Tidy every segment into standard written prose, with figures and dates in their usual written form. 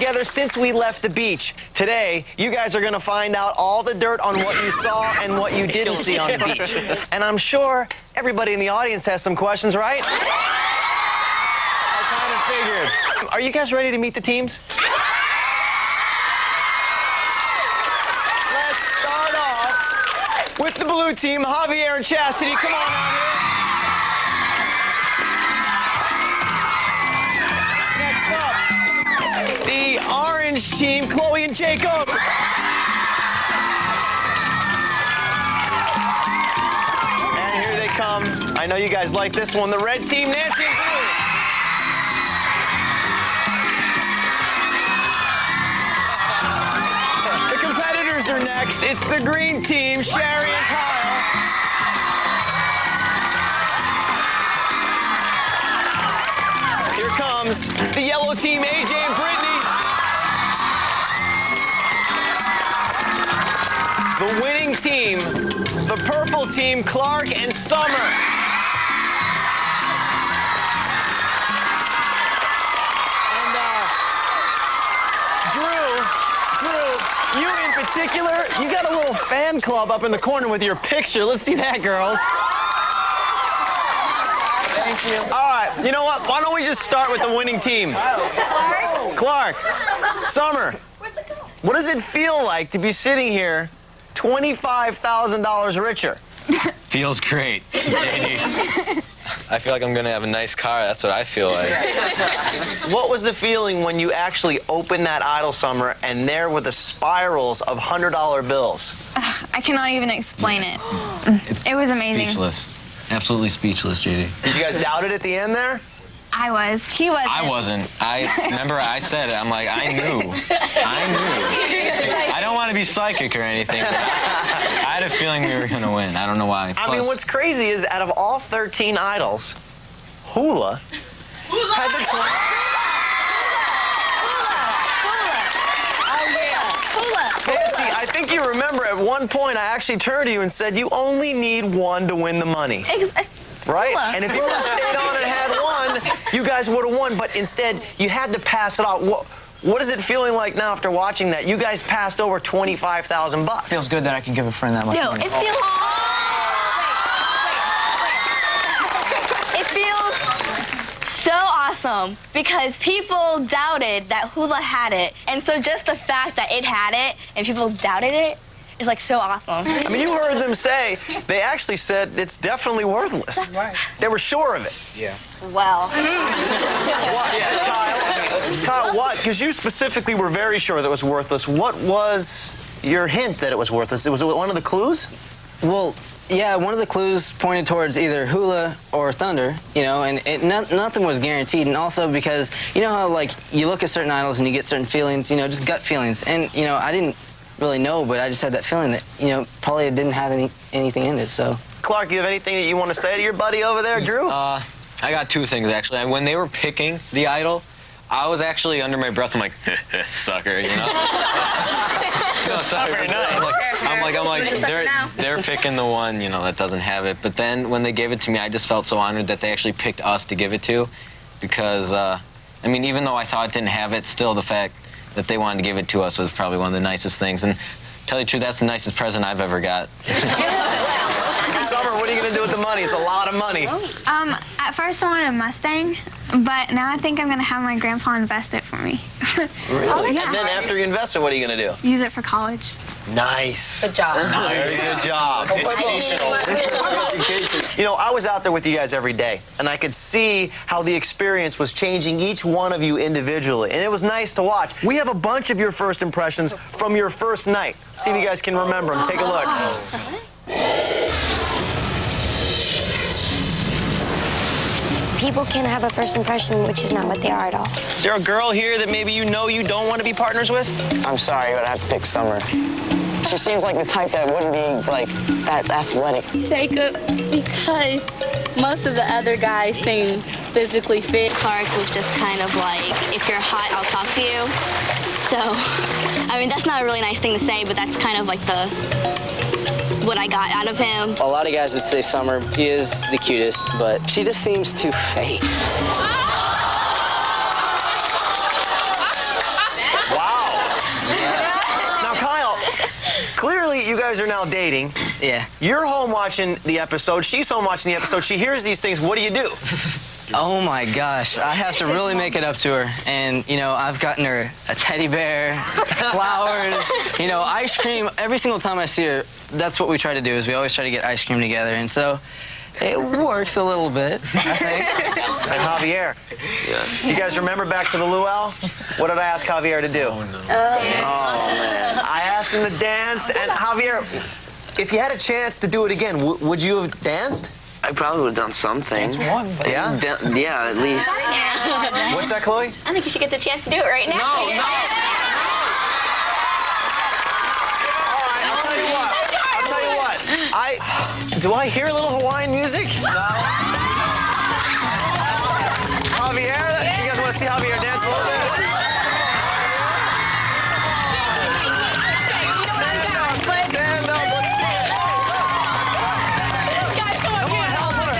together since we left the beach. Today, you guys are gonna find out all the dirt on what you saw and what you didn't see on the beach. And I'm sure everybody in the audience has some questions, right? I kind of figured. Are you guys ready to meet the teams? Let's start off with the blue team, Javier and Chastity. Come on out here. Next up, the orange team, Chloe and Jacob. And here they come. I know you guys like this one. The red team, Nancy and Blue. The competitors are next. It's the green team, Sherry and Kyle. Here comes the yellow team, AJ and Brittany. The winning team, the purple team, Clark and Summer. And Drew, you in particular, you got a little fan club up in the corner with your picture. Let's see that, girls. Thank you. All right, you know what? Why don't we just start with the winning team? Clark. Summer. What does it feel like to be sitting here $25,000 richer? Feels great. I feel like I'm gonna have a nice car. That's what I feel like. What was the feeling when you actually opened that idol, Summer, and there were the spirals of $100 bills? I cannot even explain it. It was amazing. Speechless. Absolutely speechless, JD. Did you guys doubt it at the end there? I was. He wasn't. I wasn't. I remember I said it. I'm like, I knew. I don't want to be psychic or anything, but I had a feeling we were going to win. I don't know why. I mean, what's crazy is out of all 13 idols, Hula had the Nancy, I think you remember at one point I actually turned to you and said you only need one to win the money. Right? And if you would have stayed on and had one, you guys would have won. But instead, you had to pass it off. What is it feeling like now after watching that? You guys passed over $25,000. Feels good that I can give a friend that much money. It feels so awesome because people doubted that Hula had it. And so just the fact that it had it and people doubted it is like so awesome. I mean, you heard them say, they actually said it's definitely worthless. Right. They were sure of it. Yeah. Well. What? Kyle, what? Because you specifically were very sure that it was worthless. What was your hint that it was worthless? Was it one of the clues? Well, yeah, one of the clues pointed towards either Hula or Thunder, you know, and nothing was guaranteed. And also because, you know how, like, you look at certain idols and you get certain feelings, you know, just gut feelings. And, you know, I didn't really know, but I just had that feeling that, you know, probably it didn't have anything in it, so. Clark, you have anything that you want to say to your buddy over there, Drew? I got two things, actually. When they were picking the idol, I was actually under my breath. I'm like, sucker, you know? No, sorry. I'm like, they're picking the one, you know, that doesn't have it. But then when they gave it to me, I just felt so honored that they actually picked us to give it to, because, I mean, even though I thought it didn't have it, still the fact that they wanted to give it to us was probably one of the nicest things. And to tell you the truth, that's the nicest present I've ever got. Summer, what are you going to do with the money? It's a lot of money. At first I wanted a Mustang, but now I think I'm going to have my grandpa invest it for me. Really? Yeah. And then after you invest it, what are you going to do? Use it for college. Nice. Good job. Nice. Very good job. You know, I was out there with you guys every day, and I could see how the experience was changing each one of you individually, and it was nice to watch. We have a bunch of your first impressions from your first night. See if you guys can remember them. Take a look. People can have a first impression, which is not what they are at all. Is there a girl here that maybe you know you don't want to be partners with? I'm sorry, but I have to pick Summer. She seems like the type that wouldn't be, like, that athletic. Jacob, because most of the other guys seem physically fit. Clark was just kind of like, if you're hot, I'll talk to you. So, I mean, that's not a really nice thing to say, but that's kind of like what I got out of him. A lot of guys would say Summer. He is the cutest, but she just seems too fake. clearly you guys are now dating. Yeah. You're home watching the episode. She's home watching the episode. She hears these things. What do you do? Oh my gosh, I have to really make it up to her. And, you know, I've gotten her a teddy bear, flowers, you know, ice cream. Every single time I see her, that's what we try to do, is we always try to get ice cream together. And so it works a little bit, I think. And Javier, you guys remember back to the luau? What did I ask Javier to do? Oh, no. Man. I asked him to dance. And Javier, if you had a chance to do it again, would you have danced? I probably would have done something. Yeah? Yeah, at least. Yeah. What's that, Chloe? I think you should get the chance to do it right now. No. All right, I'll tell you what. Do I hear a little Hawaiian music? No. Javier, you guys want to see Javier dance a little bit? Stand up. Let's see it. Come on, help her.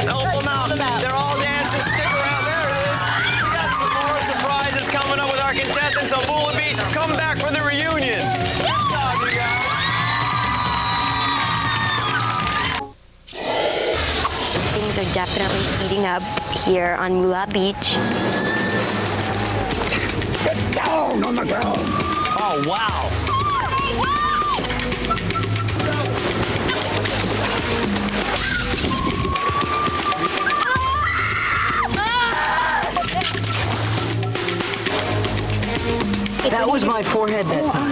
Help them out. They're all dancing. Stick around. There it is. We got some more surprises coming up with our contestants on Moolah Beach. Come back for the reunion. Good job, you guys. Things are definitely heating up here on Moolah Beach. Get down on the ground. Oh, wow. That was my forehead that time.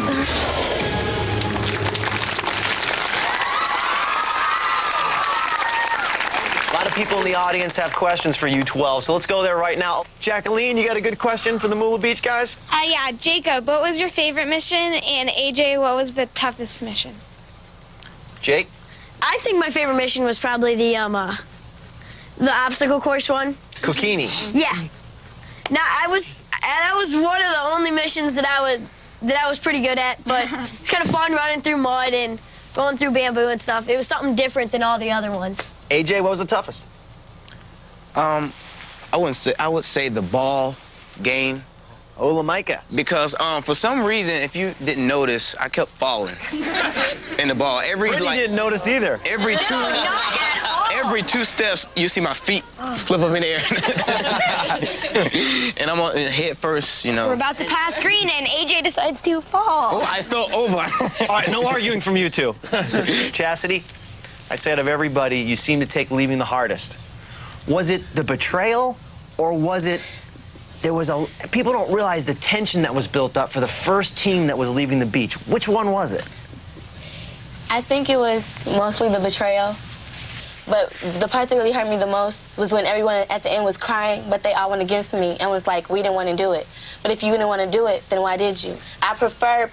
A lot of people in the audience have questions for you 12, so let's go there right now. Jacqueline, you got a good question for the Moolah Beach guys? Yeah, Jacob, what was your favorite mission? And AJ, what was the toughest mission? Jake? I think my favorite mission was probably the obstacle course one. Kukini. Yeah. Now that was one of the only missions that I was pretty good at, but it's kind of fun running through mud and going through bamboo and stuff. It was something different than all the other ones. AJ, what was the toughest? I would say the ball game. Ola Micah. Because for some reason, if you didn't notice, I kept falling in the ball. Brittany didn't notice either. Every two steps, you see my feet flip up in the air. And I'm on head first, you know. We're about to pass green, and AJ decides to fall. Oh, I fell over. All right, no arguing from you two. Chastity, I'd say out of everybody, you seem to take leaving the hardest. Was it the betrayal, or was it people don't realize the tension that was built up for the first team that was leaving the beach? Which one was it? I think it was mostly the betrayal. But the part that really hurt me the most was when everyone at the end was crying, but they all wanted to give to me and was like, we didn't want to do it. But if you didn't want to do it, then why did you? I prefer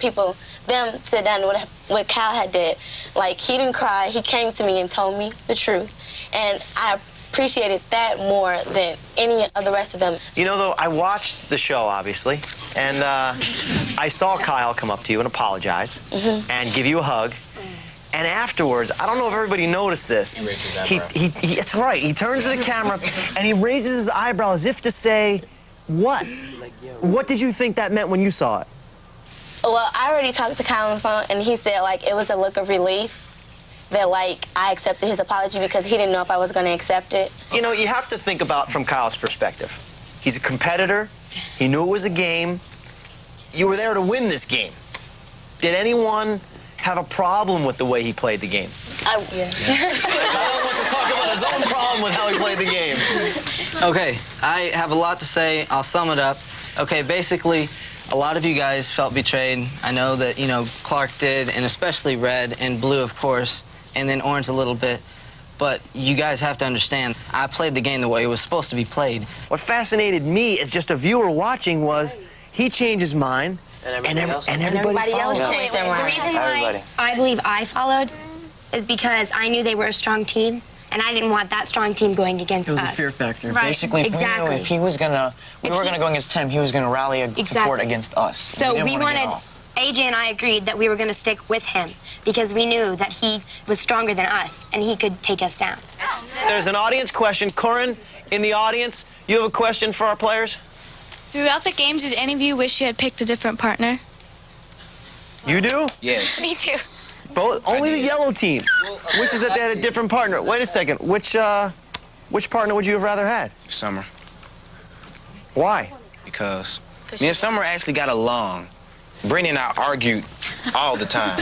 them sit down and what Cal had did. Like, he didn't cry. He came to me and told me the truth. And I appreciated that more than any of the rest of them. You know, though, I watched the show, obviously, and I saw Kyle come up to you and apologize and give you a hug. And afterwards, I don't know if everybody noticed this. He raised his eyebrow. That's right. He turns to the camera and he raises his eyebrow as if to say, what? What did you think that meant when you saw it? Well, I already talked to Kyle on the phone, and he said, like, it was a look of relief that, like, I accepted his apology because he didn't know if I was going to accept it. You know, you have to think about from Kyle's perspective. He's a competitor. He knew it was a game. You were there to win this game. Did anyone have a problem with the way he played the game? Yeah. Kyle wants to talk about his own problem with how he played the game. Okay, I have a lot to say. I'll sum it up. Okay, basically, a lot of you guys felt betrayed. I know that, you know, Clark did, and especially Red and Blue, of course, and then Orange a little bit. But you guys have to understand, I played the game the way it was supposed to be played. What fascinated me as just a viewer watching was he changed his mind, and everybody else followed. changed their mind. The reason why I believe I followed is because I knew they were a strong team, and I didn't want that strong team going against us. It was a fear factor. Right, Basically, exactly. we knew if he was gonna, we were gonna go against him, he was gonna rally a support against us. So didn't we wanna get wanted, off. AJ and I agreed that we were going to stick with him because we knew that he was stronger than us and he could take us down. There's an audience question. Corin, in the audience, you have a question for our players? Throughout the games, did any of you wish you had picked a different partner? You do? Yes. Me too. Both? Only the yellow team. Wishes that they had a different partner. Wait a second. Which partner would you have rather had? Summer. Why? Because me and Summer actually got along. Brittany and I argued all the time.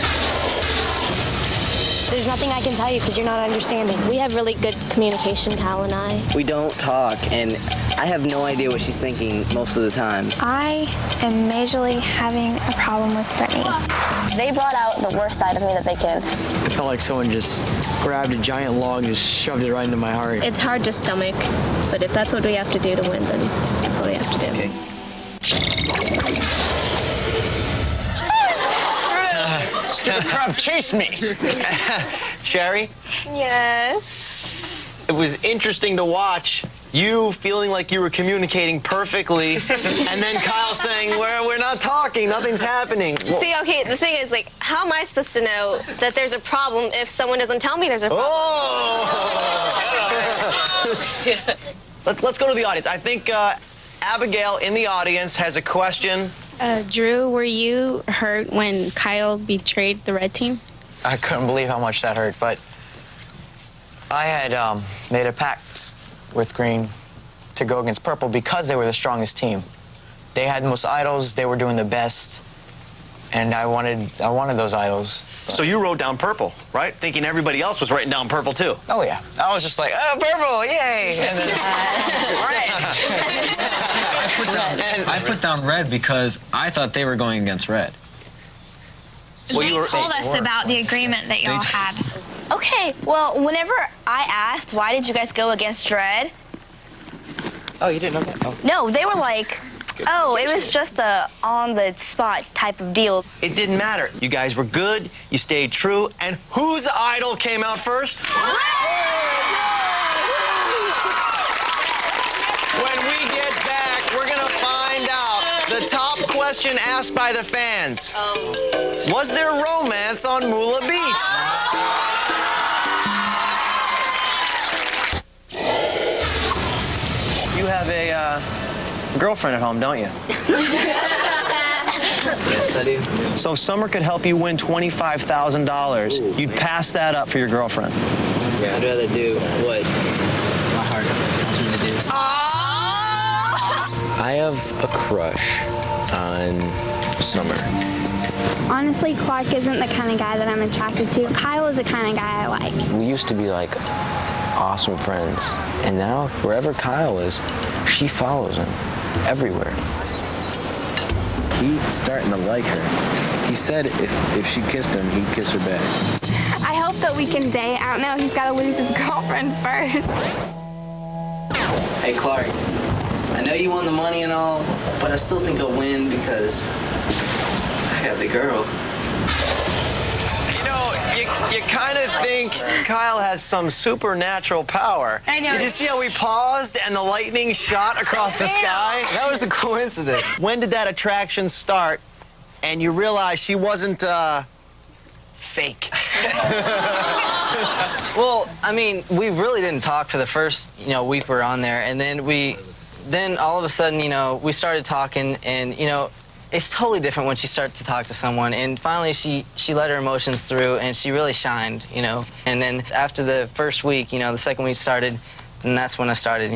There's nothing I can tell you because you're not understanding. We have really good communication, Kyle and I. We don't talk, and I have no idea what she's thinking most of the time. I am majorly having a problem with Brittany. They brought out the worst side of me that they can. It felt like someone just grabbed a giant log and just shoved it right into my heart. It's hard to stomach, but if that's what we have to do to win, then that's what we have to do. Okay. Stupid crab chased me. Sherry, Yes. it was interesting to watch you feeling like you were communicating perfectly, and then Kyle saying, we're not talking, nothing's happening. Well, See, okay, the thing is, like, how am I supposed to know that there's a problem if someone doesn't tell me there's a problem? oh! Let's go to the audience. I think Abigail in the audience has a question. Drew, were you hurt when Kyle betrayed the red team? I couldn't believe how much that hurt, but I had made a pact with Green to go against Purple because they were the strongest team. They had the most idols, they were doing the best, and I wanted those idols. So you wrote down Purple, right? Thinking everybody else was writing down Purple too. Oh yeah, I was just like, oh, Purple, yay! And then, I put down red because I thought they were going against red. Well, They told us about the agreement that y'all had. Okay, well, whenever I asked, why did you guys go against red? oh, you didn't know that? Oh. No, they were like, oh, it was just a on-the-spot type of deal. It didn't matter. You guys were good, you stayed true, and whose idol came out first? When we get back, we're gonna find out the top question asked by the fans. Was there romance on Moolah Beach? You have a girlfriend at home, don't you? Yes, I do. So if Summer could help you win $25,000, you'd pass that up for your girlfriend. Yeah, I'd rather do what my heart tells me to do. I have a crush on Summer. Honestly, Clark isn't the kind of guy that I'm attracted to. Kyle is the kind of guy I like. We used to be like awesome friends, and now wherever Kyle is, she follows him everywhere. He's starting to like her. He said if she kissed him, he'd kiss her back. I hope that we can date. I don't know. He's got to lose his girlfriend first. Hey, Clark, I know you won the money and all, but I still think I'll win because I got the girl. You know, you kind of think Kyle has some supernatural power. I know. Did you see how he paused and the lightning shot across the sky? That was a coincidence. When did that attraction start and you realized she wasn't fake? Well, I mean, we really didn't talk for the first, week we were on there, and then all of a sudden, we started talking, and it's totally different when she starts to talk to someone, and finally she let her emotions through, and she really shined, and then after the first week, the second week started, and that's when I started,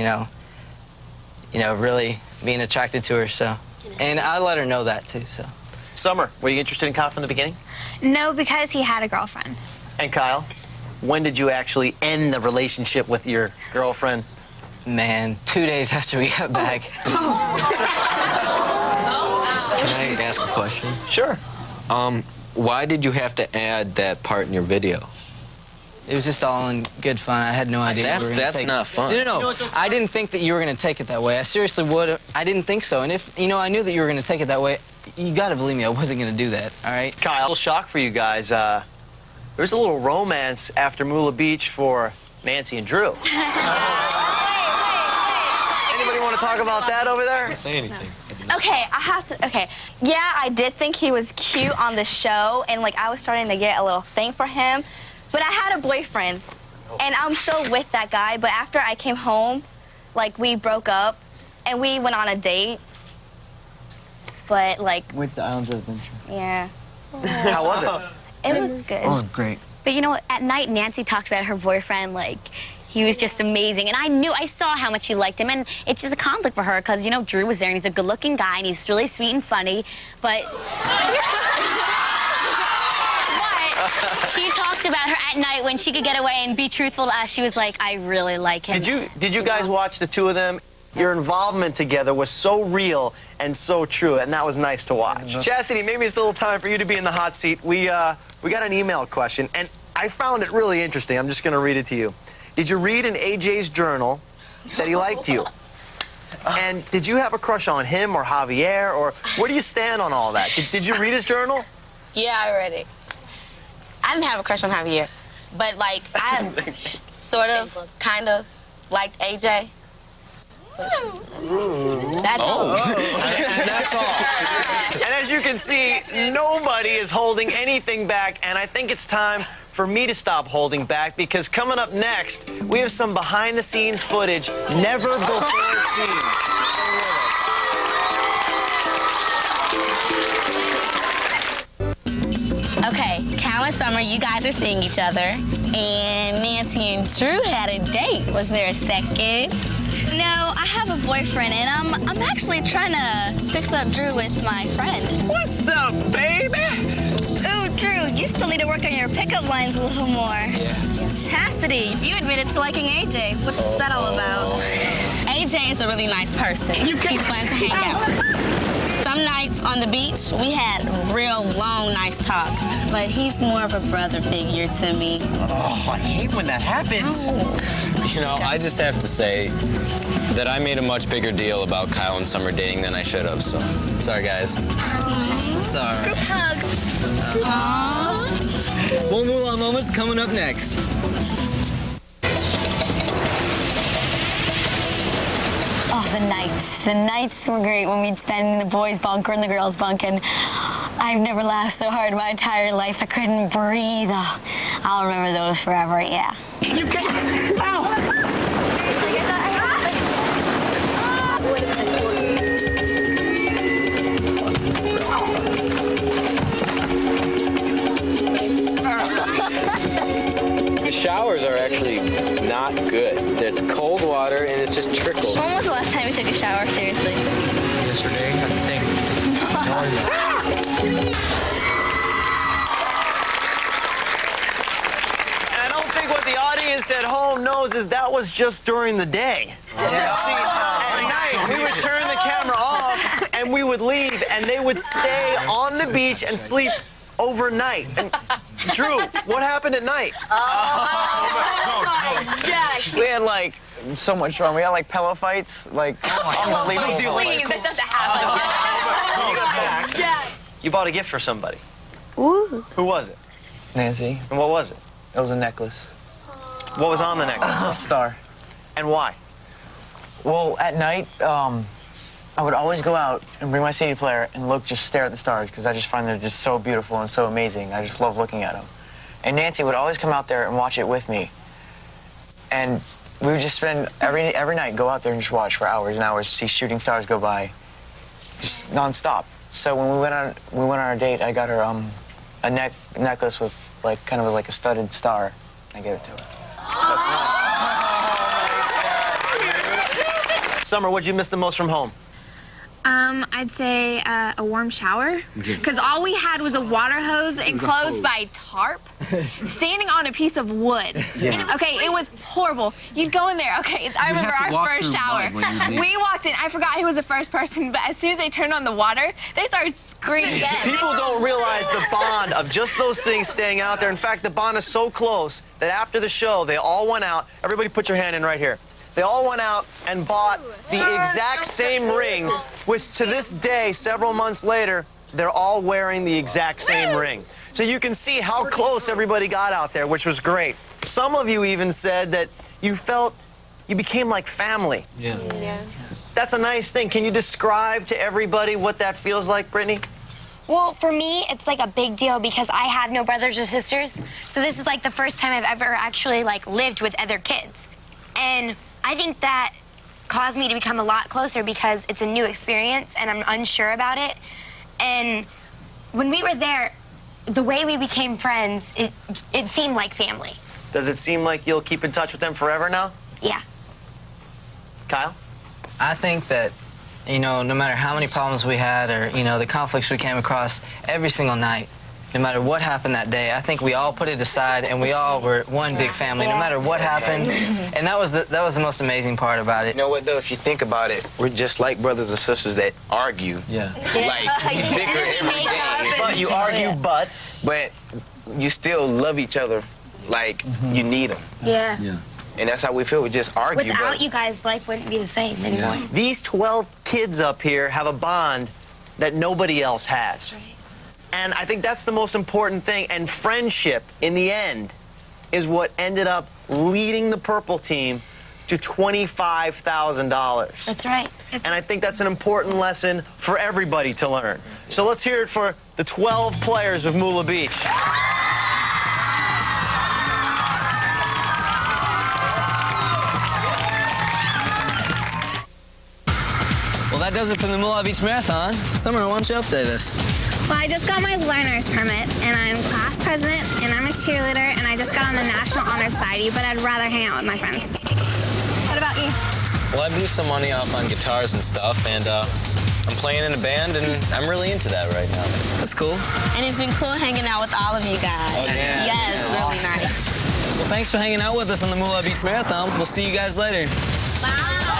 really being attracted to her, so, and I let her know that too, so. Summer, were you interested in Kyle from the beginning? No, because he had a girlfriend. And Kyle, when did you actually end the relationship with your girlfriend? Man, 2 days after we got back. Can I ask a question? Sure. Why did you have to add that part in your video? It was just all in good fun. I had no idea. That's not fun. No. I didn't think that you were going to take it that way. I seriously would. I didn't think so. And if, I knew that you were going to take it that way, you got to believe me, I wasn't going to do that, all right? Kyle, a little shock for you guys. There's a little romance after Moolah Beach for Nancy and Drew. Anybody want to talk about that over there? Say anything. Okay, yeah, I did think he was cute on the show, and I was starting to get a little thing for him, but I had a boyfriend, and I'm still with that guy, but after I came home, we broke up, and we went on a date, but Went to Islands of Adventure. yeah. How was it? It was good. It was great. But you know, at night, Nancy talked about her boyfriend, like, he was just amazing. And I saw how much she liked him. And it's just a conflict for her because, you know, Drew was there and he's a good-looking guy and he's really sweet and funny. But she talked about her at night when she could get away and be truthful to us. She was like, I really like him. Did you guys watch the two of them? Your involvement together was so real and so true, and that was nice to watch. Chastity, maybe it's a little time for you to be in the hot seat. We got an email question, and I found it really interesting. I'm just going to read it to you. Did you read in AJ's journal that he liked you? And did you have a crush on him or Javier, or where do you stand on all that? Did you read his journal? Yeah, I read it. I didn't have a crush on Javier, but, like, I sort of, kind of liked AJ. That's all. And that's all. And as you can see, nobody is holding anything back, and I think it's time for me to stop holding back, because coming up next, we have some behind-the-scenes footage never before seen. Okay, Cal and Summer, you guys are seeing each other, and Nancy and Drew had a date. Was there a second? No, I have a boyfriend, and I'm actually trying to fix up Drew with my friend. What's up, baby? Ooh, Drew, you still need to work on your pickup lines a little more. Yeah. Chastity, you admitted to liking AJ. What's that all about? AJ is a really nice person. He's fun to hang out with. Some nights on the beach, we had real long, nice talks, but he's more of a brother figure to me. Oh, I hate when that happens. You know, I just have to say that I made a much bigger deal about Kyle and Summer dating than I should have, so sorry, guys. Group hug. More Moolah moments coming up next. Oh, the nights. The nights were great when we'd spend in the boys' bunk or in the girls' bunk, and I've never laughed so hard in my entire life. I couldn't breathe. Oh, I'll remember those forever, yeah. You can't. Ow! The showers are actually not good. It's cold water and it's just trickles. When was the last time you took a shower, seriously? Yesterday, I think. And I don't think what the audience at home knows is that was just during the day. Yeah. See, at night, we would turn the camera off and we would leave, and they would stay on the beach and sleep overnight. And Drew, what happened at night? We had like so much fun. We had like pillow fights, like unbelievable. Please, that doesn't happen. When you got back, you bought a gift for somebody. Ooh. Who was it? Nancy. And what was it? It was a necklace. What was on the necklace? A star. And why? Well, at night, I would always go out and bring my CD player and just stare at the stars, because I just find they're just so beautiful and so amazing. I just love looking at them. And Nancy would always come out there and watch it with me. And we would just spend every night, go out there and just watch for hours and hours, see shooting stars go by, just nonstop. So when we went on our date, I got her a necklace with kind of like a studded star. I gave it to her. That's nice. Summer, what'd you miss the most from home? I'd say a warm shower, because all we had was a water hose enclosed by tarp, standing on a piece of wood. Yeah. Okay, it was horrible. You'd go in there. Okay, I remember our first shower. We walked in. I forgot who was the first person, but as soon as they turned on the water, they started screaming. People don't realize the bond of just those things staying out there. In fact, the bond is so close that after the show, they all went out. Everybody put your hand in right here. They all went out and bought the exact same ring, which to this day, several months later, they're all wearing the exact same ring. So you can see how close everybody got out there, which was great. Some of you even said that you felt you became like family. Yeah. That's a nice thing. Can you describe to everybody what that feels like, Brittany? Well, for me, it's like a big deal because I have no brothers or sisters. So this is like the first time I've ever actually lived with other kids. And I think that caused me to become a lot closer because it's a new experience and I'm unsure about it. And when we were there, the way we became friends, it seemed like family. Does it seem like you'll keep in touch with them forever now? Yeah. Kyle? I think that, you know, no matter how many problems we had or, you know, the conflicts we came across every single night, no matter what happened that day, I think we all put it aside and we all were one big family, no matter what happened. And that was the most amazing part about it. You know what, though? If you think about it, we're just like brothers and sisters that argue. Yeah. Like, you bicker every day. But you argue, but you still love each other like you need them. Yeah. And that's how we feel. We just argue. Without you guys, life wouldn't be the same anymore. These 12 kids up here have a bond that nobody else has. Right. And I think that's the most important thing. And friendship, in the end, is what ended up leading the purple team to $25,000. That's right. And I think that's an important lesson for everybody to learn. So let's hear it for the 12 players of Moolah Beach. Well, that does it for the Moolah Beach Marathon. Summer, why don't you update us? Well, I just got my learner's permit, and I'm class president, and I'm a cheerleader, and I just got on the National Honor Society, but I'd rather hang out with my friends. What about you? Well, I blew some money off on guitars and stuff, and I'm playing in a band, and I'm really into that right now. That's cool. And it's been cool hanging out with all of you guys. Oh, yeah. Yes, really nice. Well, thanks for hanging out with us on the Moolah Beach Marathon. We'll see you guys later. Bye.